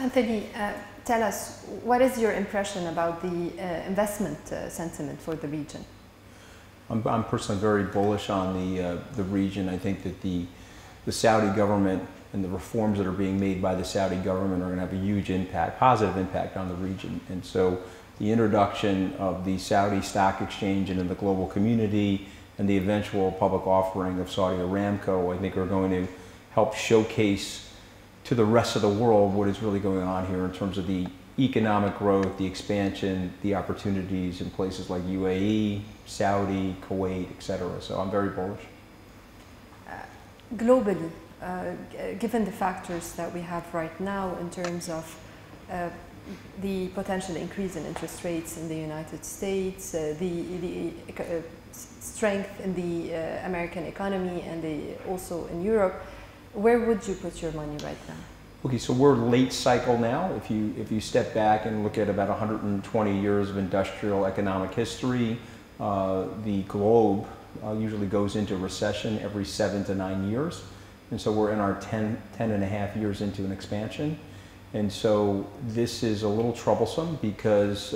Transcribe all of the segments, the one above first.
Anthony, tell us, what is your impression about the investment sentiment for the region? I'm personally very bullish on the region. I think that the Saudi government and the reforms that are being made by the Saudi government are going to have a huge impact, positive impact on the region. And so the introduction of the Saudi stock exchange into the global community and the eventual public offering of Saudi Aramco, I think are going to help showcase to the rest of the world what is really going on here in terms of the economic growth, the expansion, the opportunities in places like UAE, Saudi, Kuwait, etc. So I'm very bullish. Globally, given the factors that we have right now in terms of the potential increase in interest rates in the United States, the strength in the American economy and also in Europe, where would you put your money right now? Okay, so we're late cycle now. If you step back and look at about 120 years of industrial economic history, the globe usually goes into recession every 7 to 9 years. And so we're in our 10 and a half years into an expansion. And so this is a little troublesome because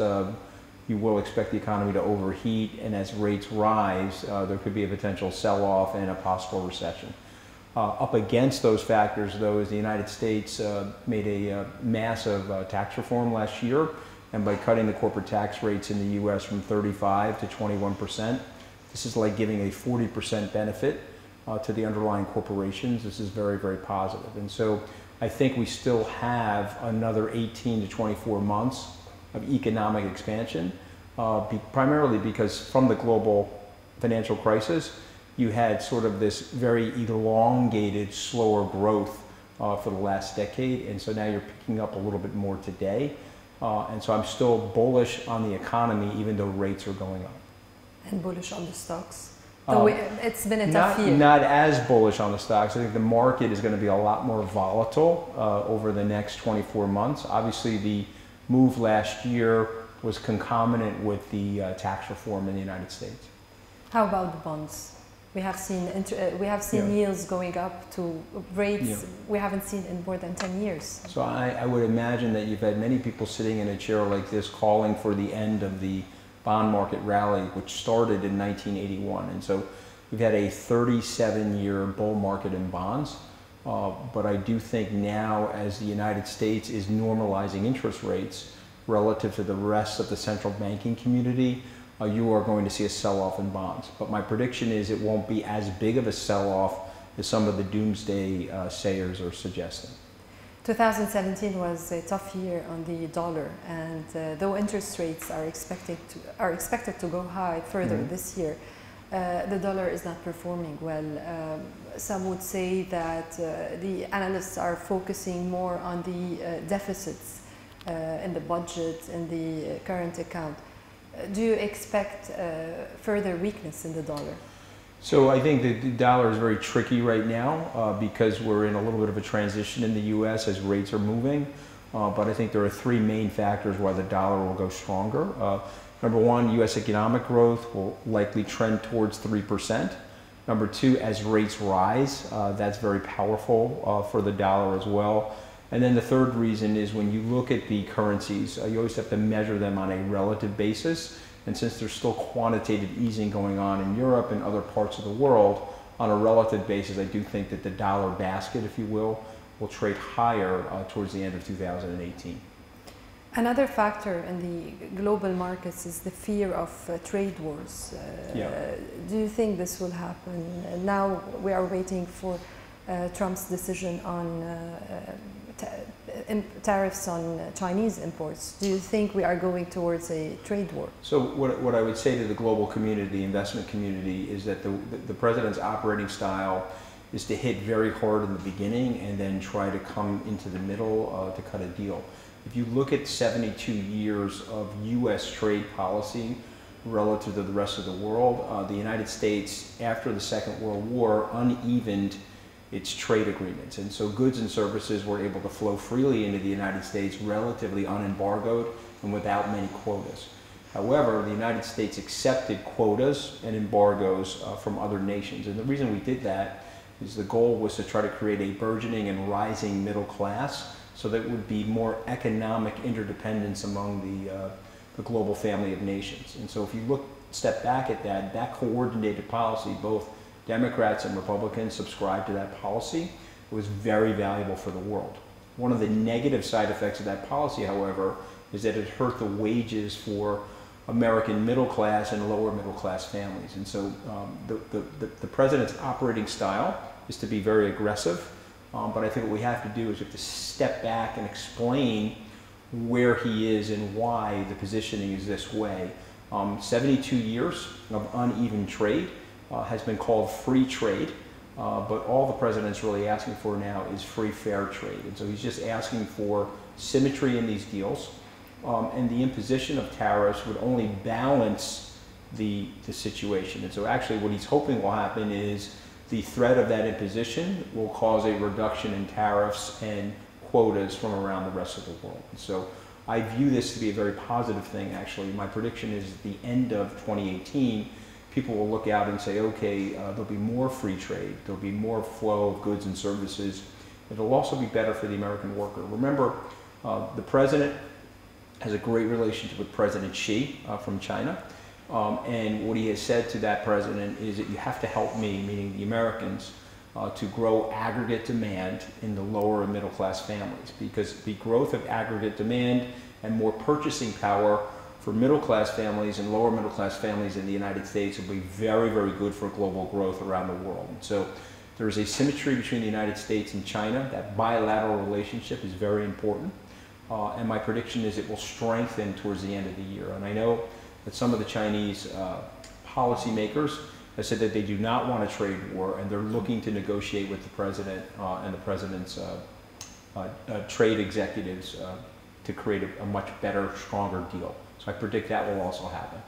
you will expect the economy to overheat, and as rates rise, there could be a potential sell-off and a possible recession. Up against those factors, though, is the United States made a massive tax reform last year, and by cutting the corporate tax rates in the U.S. from 35 to 21%, this is like giving a 40% benefit to the underlying corporations. This is very, very positive. And so I think we still have another 18 to 24 months of economic expansion, primarily because from the global financial crisis, you had sort of this very elongated, slower growth for the last decade, and so now you're picking up a little bit more today. And so I'm still bullish on the economy, even though rates are going up. And bullish on the stocks? It's been a tough year. Not as bullish on the stocks. I think the market is going to be a lot more volatile over the next 24 months. Obviously, the move last year was concomitant with the tax reform in the United States. How about the bonds? We have seen yields going up to rates we haven't seen in more than 10 years. So I would imagine that you've had many people sitting in a chair like this calling for the end of the bond market rally, which started in 1981. And so we've had a 37-year bull market in bonds. But I do think now, as the United States is normalizing interest rates relative to the rest of the central banking community, you are going to see a sell-off in bonds. But my prediction is it won't be as big of a sell-off as some of the doomsday sayers are suggesting. 2017 was a tough year on the dollar, and though interest rates are expected to go high further this year, the dollar is not performing well. Some would say that the analysts are focusing more on the deficits in the budget, in the current account. Do you expect further weakness in the dollar? So I think the dollar is very tricky right now because we're in a little bit of a transition in the U.S. as rates are moving. But I think there are three main factors why the dollar will go stronger. Number one, U.S. economic growth will likely trend towards 3%. Number two, as rates rise, that's very powerful for the dollar as well. And then the third reason is when you look at the currencies, you always have to measure them on a relative basis. And since there's still quantitative easing going on in Europe and other parts of the world, on a relative basis, I do think that the dollar basket, if you will trade higher towards the end of 2018. Another factor in the global markets is the fear of trade wars. Do you think this will happen? Now we are waiting for Trump's decision on tariffs on Chinese imports. Do you think we are going towards a trade war? So what I would say to the global community, the investment community, is that the president's operating style is to hit very hard in the beginning and then try to come into the middle to cut a deal. If you look at 72 years of U.S. trade policy relative to the rest of the world, the United States, after the Second World War, unevened its trade agreements. And so goods and services were able to flow freely into the United States relatively unembargoed and without many quotas. However, the United States accepted quotas and embargoes from other nations. And the reason we did that is the goal was to try to create a burgeoning and rising middle class so that would be more economic interdependence among the global family of nations. And so if you step back at that coordinated policy, both Democrats and Republicans subscribed to that policy. It was very valuable for the world. One of the negative side effects of that policy, however, is that it hurt the wages for American middle class and lower middle class families. And so the president's operating style is to be very aggressive, but I think what we have to do is we have to step back and explain where he is and why the positioning is this way. 72 years of uneven trade has been called free trade, but all the president's really asking for now is free, fair trade. And so he's just asking for symmetry in these deals, and the imposition of tariffs would only balance the situation. And so actually what he's hoping will happen is the threat of that imposition will cause a reduction in tariffs and quotas from around the rest of the world. And so I view this to be a very positive thing, actually. My prediction is at the end of 2018, people will look out and say, okay, there'll be more free trade, there'll be more flow of goods and services. It'll also be better for the American worker. Remember, the president has a great relationship with President Xi from China. And what he has said to that president is that you have to help me, meaning the Americans, to grow aggregate demand in the lower and middle class families, because the growth of aggregate demand and more purchasing power for middle class families and lower middle class families in the United States will be very, very good for global growth around the world. And so there is a symmetry between the United States and China. That bilateral relationship is very important. And my prediction is it will strengthen towards the end of the year. And I know that some of the Chinese policymakers have said that they do not want a trade war, and they're looking to negotiate with the president and the president's trade executives to create a much better, stronger deal. So I predict that will also happen.